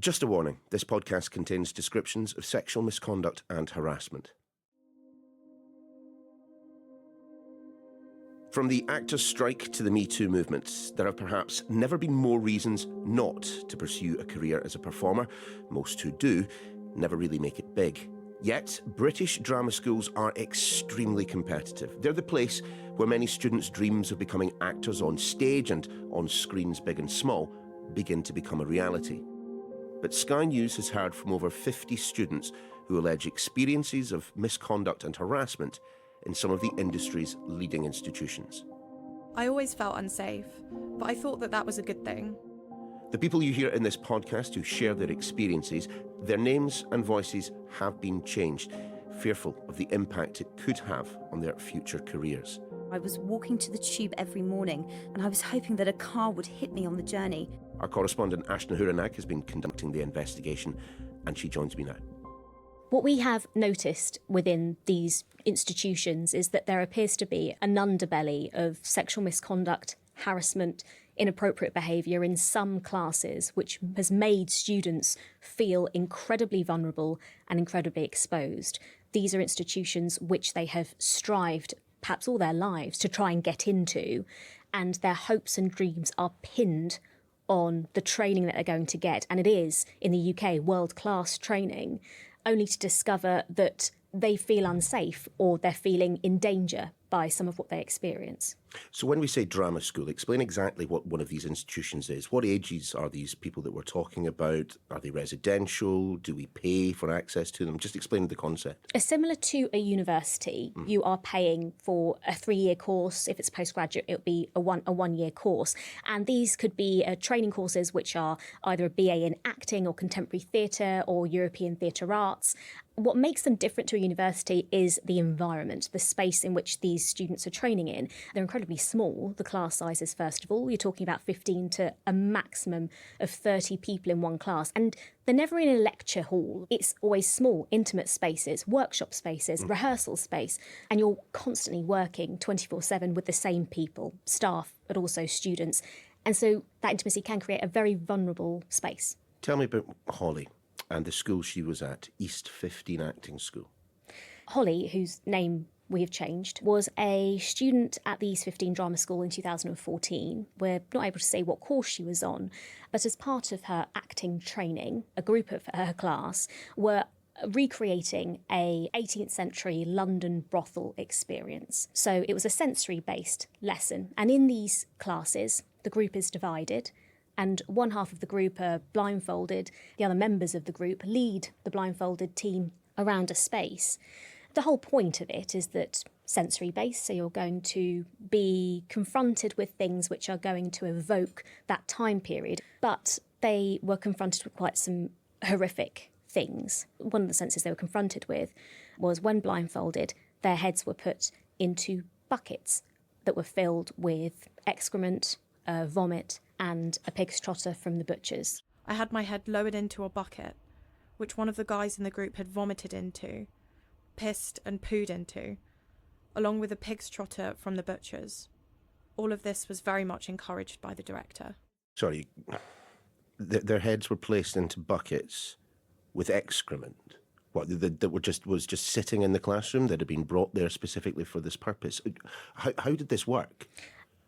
Just a warning, this podcast contains descriptions of sexual misconduct and harassment. From the actors' strike to the Me Too movement, there have perhaps never been more reasons not to pursue a career as a performer. Most who do never really make it big. Yet, British drama schools are extremely competitive. They're the place where many students' dreams of becoming actors on stage and on screens big and small begin to become a reality. But Sky News has heard from over 50 students who allege experiences of misconduct and harassment in some of the industry's leading institutions. I always felt unsafe, but I thought that was a good thing. The people you hear in this podcast who share their experiences, their names and voices have been changed, fearful of the impact it could have on their future careers. I was walking to the tube every morning and I was hoping that a car would hit me on the journey. Our correspondent Ashna Hurynag has been conducting the investigation and she joins me now. What we have noticed within these institutions is that there appears to be an underbelly of sexual misconduct, harassment, inappropriate behaviour in some classes, which has made students feel incredibly vulnerable and incredibly exposed. These are institutions which they have strived perhaps all their lives to try and get into, and their hopes and dreams are pinned on the training that they're going to get. And it is, in the UK, world-class training, only to discover that they feel unsafe or they're feeling in danger by some of what they experience. So when we say drama school, explain exactly what one of these institutions is. What ages are these people that we're talking about? Are they residential? Do we pay for access to them? Just explain the concept. Similar to a university, you are paying for a 3-year course. If it's postgraduate, it'll be a one-year course. And these could be training courses which are either a BA in acting or contemporary theatre or European theatre arts. What makes them different to a university is the environment, the space in which these students are training in. They're incredibly small, the class sizes, first of all. You're talking about 15 to a maximum of 30 people in one class. And they're never in a lecture hall. It's always small, intimate spaces, workshop spaces, rehearsal space. And you're constantly working 24/7 with the same people, staff, but also students. And so that intimacy can create a very vulnerable space. Tell me about Holly and the school she was at, East 15 Acting School. Holly, whose name we have changed, was a student at the East 15 Drama School in 2014. We're not able to say what course she was on, but as part of her acting training, a group of her class were recreating a 18th century London brothel experience. So it was a sensory-based lesson. And in these classes, the group is divided, and one half of the group are blindfolded. The other members of the group lead the blindfolded team around a space. The whole point of it is that sensory-based, so you're going to be confronted with things which are going to evoke that time period. But they were confronted with quite some horrific things. One of the senses they were confronted with was when blindfolded, their heads were put into buckets that were filled with excrement, vomit, and a pig's trotter from the butchers. I had my head lowered into a bucket, which one of the guys in the group had vomited into, pissed and pooed into, along with a pig's trotter from the butchers. All of this was very much encouraged by the director. Sorry, their heads were placed into buckets with excrement. What, that was just sitting in the classroom, that had been brought there specifically for this purpose? How did this work?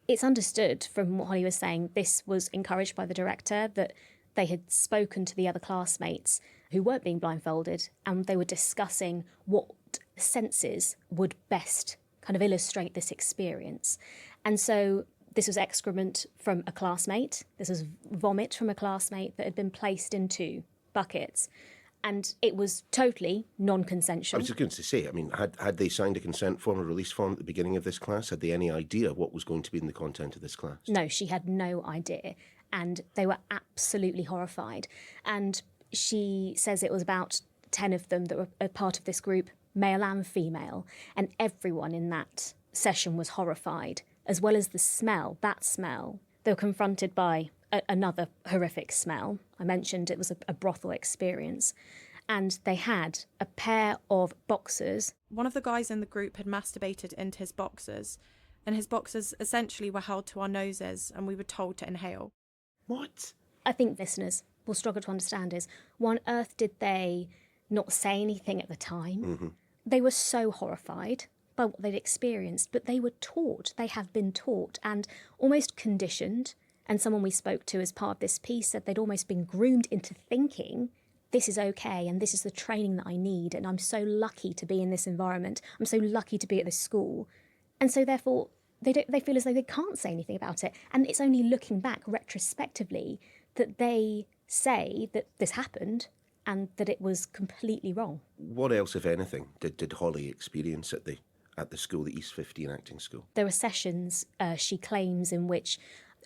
It's understood from what Holly was saying, this was encouraged by the director, that they had spoken to the other classmates who weren't being blindfolded, and they were discussing what senses would best kind of illustrate this experience. And so this was excrement from a classmate, this was vomit from a classmate that had been placed into buckets. And it was totally non-consensual. I was just going to say, I mean, had they signed a consent form or release form at the beginning of this class? Had they any idea what was going to be in the content of this class? No, she had no idea. And they were absolutely horrified. And she says it was about 10 of them that were a part of this group, male and female. And everyone in that session was horrified, as well as the smell, that smell. They were confronted by another horrific smell. I mentioned it was a brothel experience. And they had a pair of boxers. One of the guys in the group had masturbated into his boxers, and his boxers essentially were held to our noses and we were told to inhale. What? I think listeners will struggle to understand is, why on earth did they not say anything at the time? They were so horrified by what they'd experienced, but they were taught, they have been taught and almost conditioned. And someone we spoke to as part of this piece said they'd almost been groomed into thinking this is okay and this is the training that I need and I'm so lucky to be in this environment. I'm so lucky to be at this school. And so therefore they feel as though they can't say anything about it. And it's only looking back retrospectively that they say that this happened and that it was completely wrong. What else, if anything, did Holly experience at the school, the East 15 acting school? There were sessions, she claims, in which,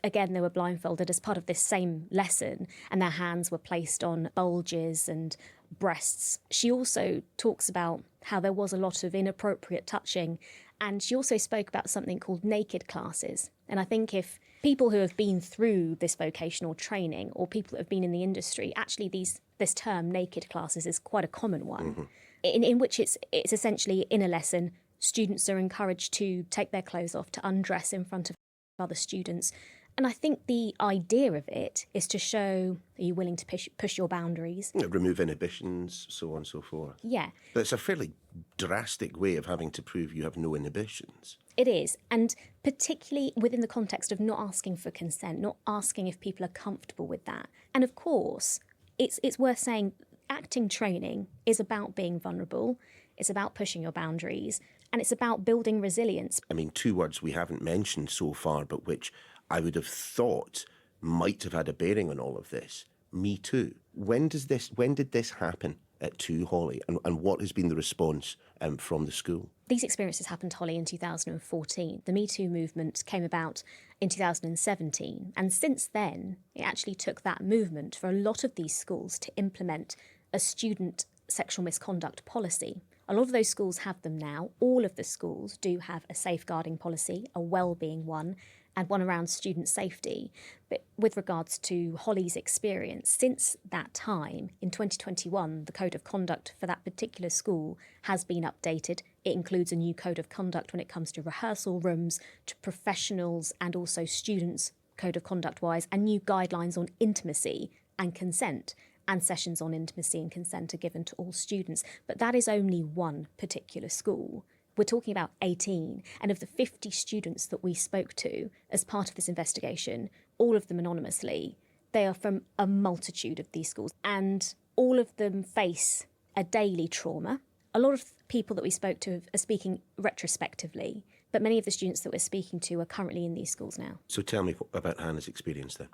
again, they were blindfolded as part of this same lesson and their hands were placed on bulges and breasts. She also talks about how there was a lot of inappropriate touching, and she also spoke about something called naked classes. And I think if people who have been through this vocational training or people that have been in the industry, actually this term naked classes is quite a common one, in which it's essentially in a lesson, students are encouraged to take their clothes off, to undress in front of other students. And I think the idea of it is to show, are you willing to push your boundaries? Remove inhibitions, so on and so forth. Yeah. But it's a fairly drastic way of having to prove you have no inhibitions. It is. And particularly within the context of not asking for consent, not asking if people are comfortable with that. And of course, it's worth saying acting training is about being vulnerable. It's about pushing your boundaries. And it's about building resilience. I mean, two words we haven't mentioned so far, but which I would have thought might have had a bearing on all of this. Me Too. When did this happen to Holly, and what has been the response from the school? These experiences happened to Holly in 2014. The Me Too movement came about in 2017. And since then, it actually took that movement for a lot of these schools to implement a student sexual misconduct policy. A lot of those schools have them now. All of the schools do have a safeguarding policy, a well-being one, and one around student safety. But with regards to Holly's experience, since that time, in 2021, the code of conduct for that particular school has been updated. It includes a new code of conduct when it comes to rehearsal rooms, to professionals and also students, code of conduct-wise, and new guidelines on intimacy and consent. And sessions on intimacy and consent are given to all students. But that is only one particular school. We're talking about 18, and of the 50 students that we spoke to as part of this investigation, all of them anonymously, they are from a multitude of these schools, and all of them face a daily trauma. A lot of people that we spoke to are speaking retrospectively, but many of the students that we're speaking to are currently in these schools now. So tell me about Hannah's experience then.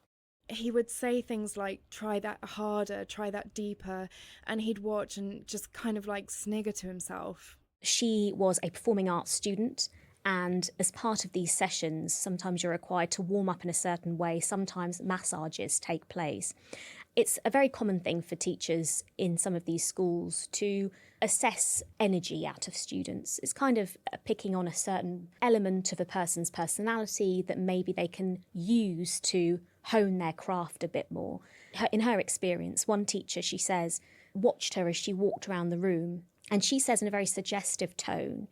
He would say things like, try that harder, try that deeper, and he'd watch and just kind of like snigger to himself. She was a performing arts student, and as part of these sessions, sometimes you're required to warm up in a certain way, sometimes massages take place. It's a very common thing for teachers in some of these schools to assess energy out of students. It's kind of picking on a certain element of a person's personality that maybe they can use to hone their craft a bit more. In her experience, one teacher, she says, watched her as she walked around the room, and she says in a very suggestive tone,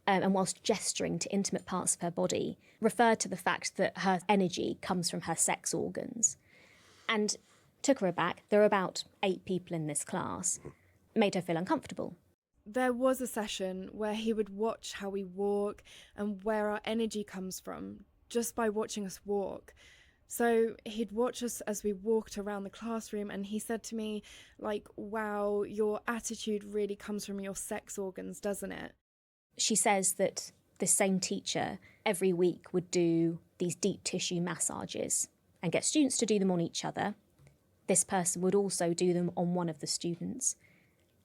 and whilst gesturing to intimate parts of her body, referred to the fact that her energy comes from her sex organs. And took her aback. There were about 8 people in this class. Made her feel uncomfortable. There was a session where he would watch how we walk and where our energy comes from just by watching us walk. So he'd watch us as we walked around the classroom, and he said to me, like, wow, your attitude really comes from your sex organs, doesn't it? She says that this same teacher every week would do these deep tissue massages and get students to do them on each other. This person would also do them on one of the students.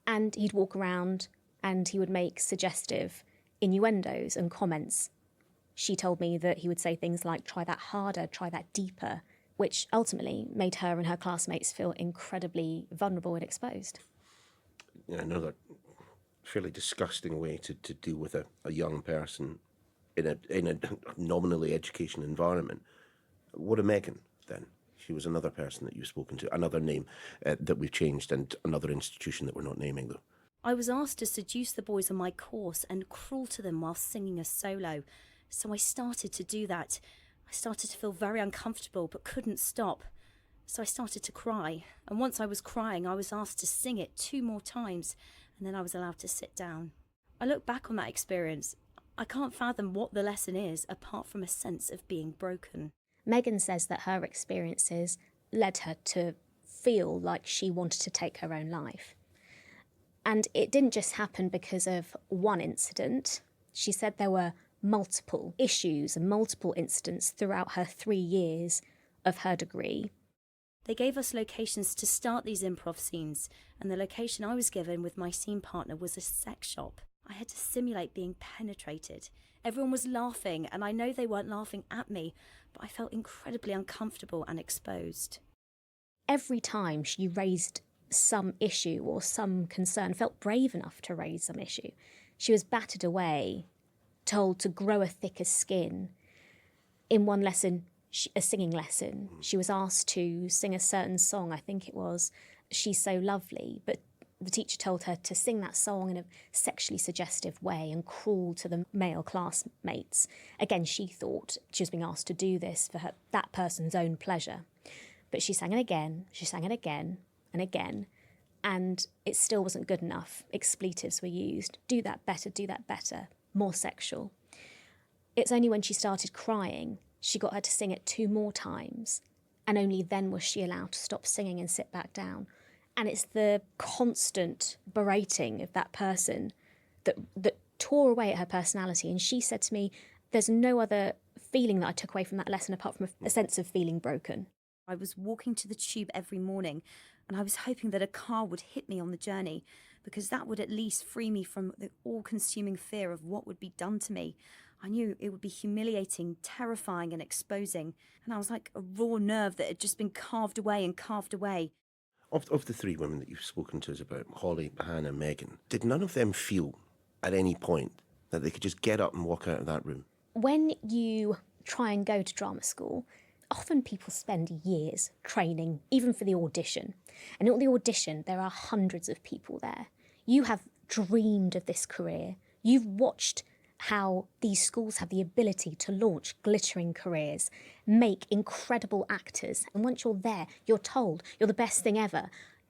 And he'd walk around and he would make suggestive innuendos and comments. She told me that he would say things like, try that harder, try that deeper, which ultimately made her and her classmates feel incredibly vulnerable and exposed. Yeah, another fairly disgusting way to deal with a young person in a nominally education environment. What a Megan, then? She was another person that you've spoken to, another name that we've changed, and another institution that we're not naming, though. I was asked to seduce the boys on my course and crawl to them while singing a solo. So I started to do that. I started to feel very uncomfortable but couldn't stop. So I started to cry, and once I was crying, I was asked to sing it 2 more times, and then I was allowed to sit down. I look back on that experience, I can't fathom what the lesson is apart from a sense of being broken. Megan says that her experiences led her to feel like she wanted to take her own life. And it didn't just happen because of one incident. She said there were multiple issues and multiple incidents throughout her 3 years of her degree. They gave us locations to start these improv scenes, and the location I was given with my scene partner was a sex shop. I had to simulate being penetrated. Everyone was laughing, and I know they weren't laughing at me, but I felt incredibly uncomfortable and exposed. Every time she raised some issue or some concern, felt brave enough to raise some issue, she was battered away, told to grow a thicker skin. In one lesson, a singing lesson, she was asked to sing a certain song, I think it was She's So Lovely, but the teacher told her to sing that song in a sexually suggestive way and cruel to the male classmates. Again, she thought she was being asked to do this for that person's own pleasure. But she sang it again and again, and it still wasn't good enough. Expletives were used. Do that better, more sexual. It's only when she started crying, she got her to sing it 2 more times, and only then was she allowed to stop singing and sit back down. And it's the constant berating of that person that tore away at her personality. And she said to me, there's no other feeling that I took away from that lesson apart from a sense of feeling broken. I was walking to the tube every morning, and I was hoping that a car would hit me on the journey, because that would at least free me from the all-consuming fear of what would be done to me. I knew it would be humiliating, terrifying and exposing, and I was like a raw nerve that had just been carved away and carved away. Of the 3 women that you've spoken to us about, Holly, Hannah, Megan, did none of them feel at any point that they could just get up and walk out of that room? When you try and go to drama school, often people spend years training, even for the audition. And at the audition, there are hundreds of people there. You have dreamed of this career. You've watched how these schools have the ability to launch glittering careers, make incredible actors. And once you're there, you're told you're the best thing ever.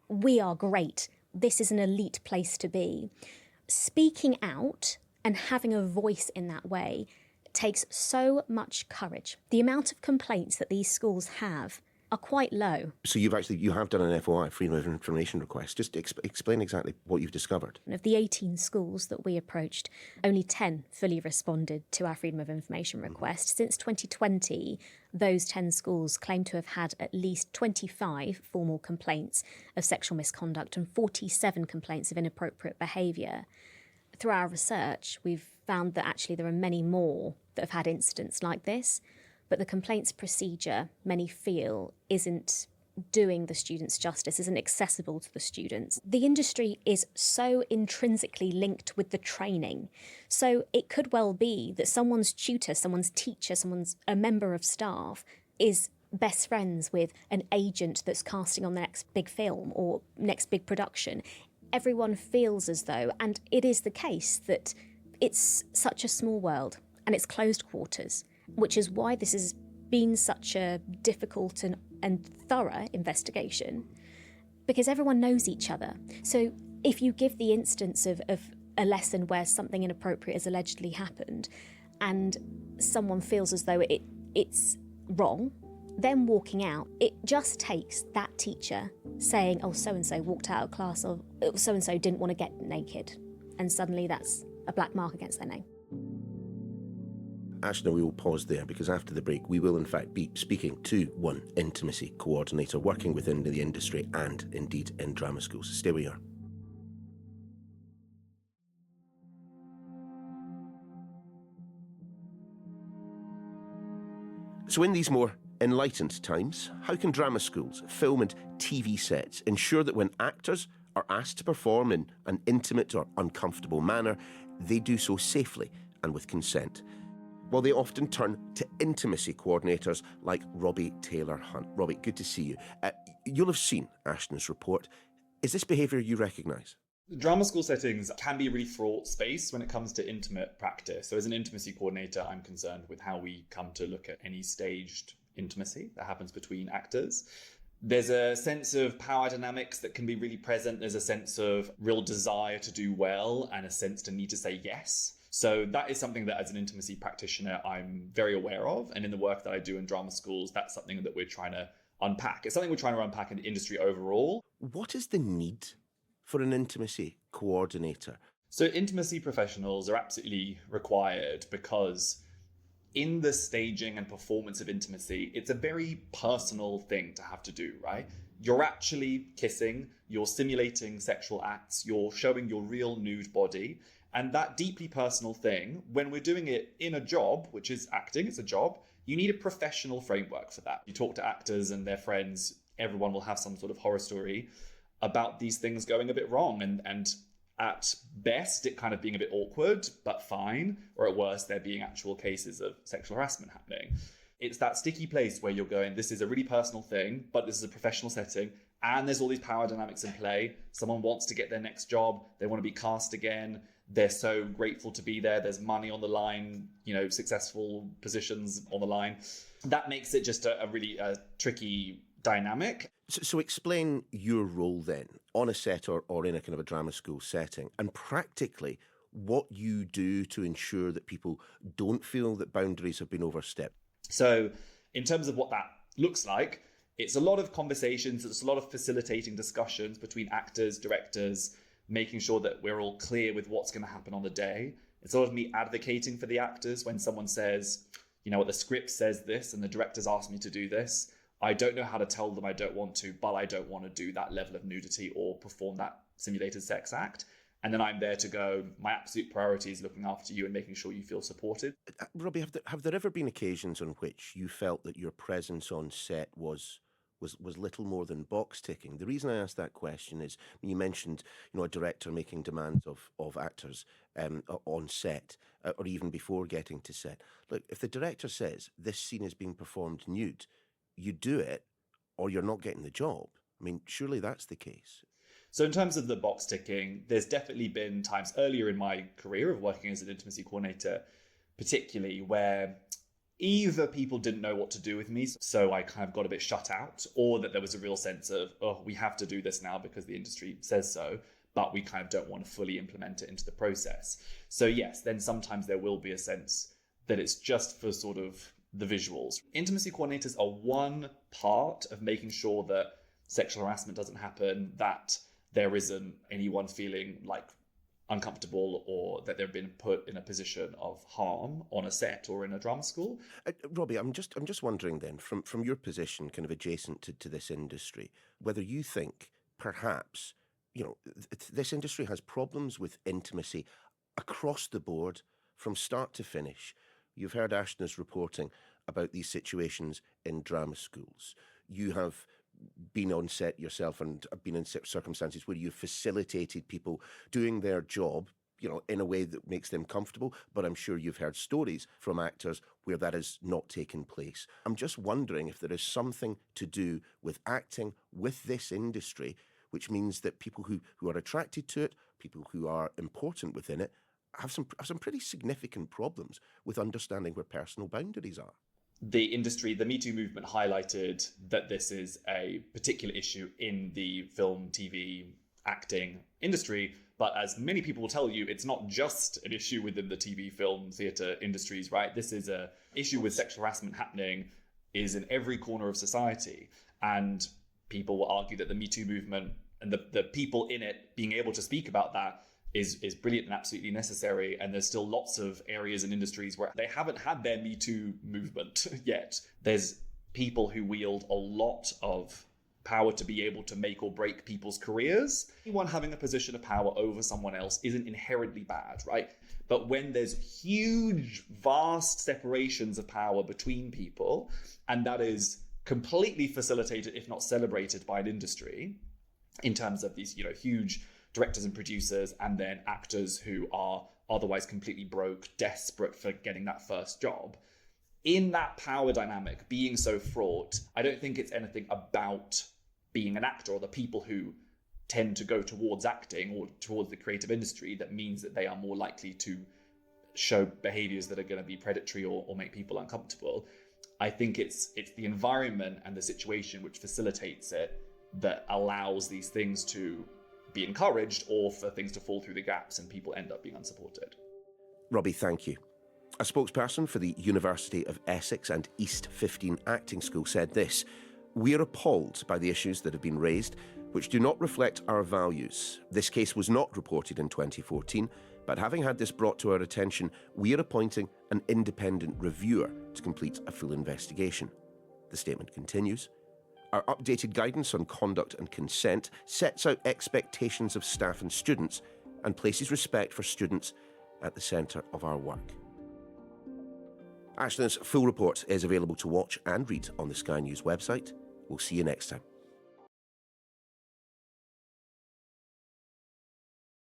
We are great. This is an elite place to be. Speaking out and having a voice in that way takes so much courage. The amount of complaints that these schools have are quite low. So you have done an FOI, Freedom of Information request. Just explain exactly what you've discovered. Of the 18 schools that we approached, only 10 fully responded to our Freedom of Information request. Since 2020, those 10 schools claim to have had at least 25 formal complaints of sexual misconduct and 47 complaints of inappropriate behaviour. Through our research, we've found that actually there are many more that have had incidents like this, but the complaints procedure, many feel, isn't doing the students justice, isn't accessible to the students. The industry is so intrinsically linked with the training. So it could well be that someone's tutor, someone's teacher, a member of staff is best friends with an agent that's casting on the next big film or next big production. Everyone feels as though, and it is the case, that it's such a small world and it's closed quarters, which is why this has been such a difficult and thorough investigation, because everyone knows each other. So if you give the instance of a lesson where something inappropriate has allegedly happened and someone feels as though it's wrong, then walking out, it just takes that teacher saying, oh, so-and-so walked out of class, or so-and-so didn't want to get naked, and suddenly that's a black mark against their name. Ashna, we will pause there because after the break we will in fact be speaking to one intimacy coordinator working within the industry and indeed in drama schools. Stay where you are. So in these more enlightened times, how can drama schools, film and TV sets ensure that when actors are asked to perform in an intimate or uncomfortable manner, they do so safely and with consent? Well, they often turn to intimacy coordinators like Robbie Taylor Hunt. Robbie, good to see you. You'll have seen Ashna's report. Is this behaviour you recognise? Drama school settings can be a really fraught space when it comes to intimate practice. So as an intimacy coordinator, I'm concerned with how we come to look at any staged intimacy that happens between actors. There's a sense of power dynamics that can be really present. There's a sense of real desire to do well and a sense to need to say yes. So that is something that as an intimacy practitioner, I'm very aware of. And in the work that I do in drama schools, that's something that we're trying to unpack. It's something we're trying to unpack in the industry overall. What is the need for an intimacy coordinator? So intimacy professionals are absolutely required because in the staging and performance of intimacy, it's a very personal thing to have to do, right? You're actually kissing, you're simulating sexual acts, you're showing your real nude body. And that deeply personal thing, when we're doing it in a job, which is acting, it's a job, you need a professional framework for that. You talk to actors and their friends, everyone will have some sort of horror story about these things going a bit wrong. And at best, it kind of being a bit awkward, but fine. Or at worst, there being actual cases of sexual harassment happening. It's that sticky place where you're going, this is a really personal thing, but this is a professional setting. And there's all these power dynamics in play. Someone wants to get their next job. They want to be cast again. They're so grateful to be there. There's money on the line, successful positions on the line. That makes it just a really tricky dynamic. So explain your role then on a set or in a kind of a drama school setting, and practically what you do to ensure that people don't feel that boundaries have been overstepped. So in terms of what that looks like, it's a lot of conversations, it's a lot of facilitating discussions between actors, directors, making sure that we're all clear with what's going to happen on the day. It's a lot of me advocating for the actors when someone says, what the script says this and the director's asked me to do this. I don't know how to tell them I don't want to, but I don't want to do that level of nudity or perform that simulated sex act. And then I'm there to go, my absolute priority is looking after you and making sure you feel supported. Robbie, have there ever been occasions on which you felt that your presence on set was little more than box ticking? The reason I asked that question is you mentioned, a director making demands of actors on set or even before getting to set. Look, if the director says this scene is being performed nude, you do it or you're not getting the job. I mean, surely that's the case. So in terms of the box ticking, there's definitely been times earlier in my career of working as an intimacy coordinator, particularly where either people didn't know what to do with me, so I kind of got a bit shut out, or that there was a real sense of, we have to do this now because the industry says so, but we kind of don't want to fully implement it into the process. So yes, then sometimes there will be a sense that it's just for sort of the visuals. Intimacy coordinators are one part of making sure that sexual harassment doesn't happen, that there isn't anyone feeling like uncomfortable or that they've been put in a position of harm on a set or in a drama school. Robbie, I'm just wondering then, from your position kind of adjacent to this industry, whether you think perhaps, this industry has problems with intimacy across the board from start to finish. You've heard Ashna's reporting about these situations in drama schools. You have been on set yourself and have been in circumstances where you've facilitated people doing their job, in a way that makes them comfortable. But I'm sure you've heard stories from actors where that has not taken place. I'm just wondering if there is something to do with acting with this industry, which means that people who are attracted to it, people who are important within it, have some pretty significant problems with understanding where personal boundaries are. The industry, the Me Too movement highlighted that this is a particular issue in the film, TV, acting industry. But as many people will tell you, it's not just an issue within the TV, film, theatre industries, right? This is an issue with sexual harassment happening is in every corner of society. And people will argue that the Me Too movement and the people in it being able to speak about that is brilliant and absolutely necessary. And there's still lots of areas and industries where they haven't had their Me Too movement yet. There's people who wield a lot of power to be able to make or break people's careers. Anyone having a position of power over someone else isn't inherently bad, right? But when there's huge, vast separations of power between people, and that is completely facilitated, if not celebrated, by an industry, in terms of these, huge directors and producers, and then actors who are otherwise completely broke, desperate for getting that first job. In that power dynamic being so fraught, I don't think it's anything about being an actor or the people who tend to go towards acting or towards the creative industry that means that they are more likely to show behaviors that are going to be predatory or make people uncomfortable. I think it's the environment and the situation which facilitates it that allows these things to be encouraged or for things to fall through the gaps and people end up being unsupported. Robbie, thank you. A spokesperson for the University of Essex and East 15 Acting School said this: "We are appalled by the issues that have been raised, which do not reflect our values. This case was not reported in 2014, but having had this brought to our attention, we are appointing an independent reviewer to complete a full investigation." The statement continues: "Our updated guidance on conduct and consent sets out expectations of staff and students and places respect for students at the centre of our work." Ashna's full report is available to watch and read on the Sky News website. We'll see you next time.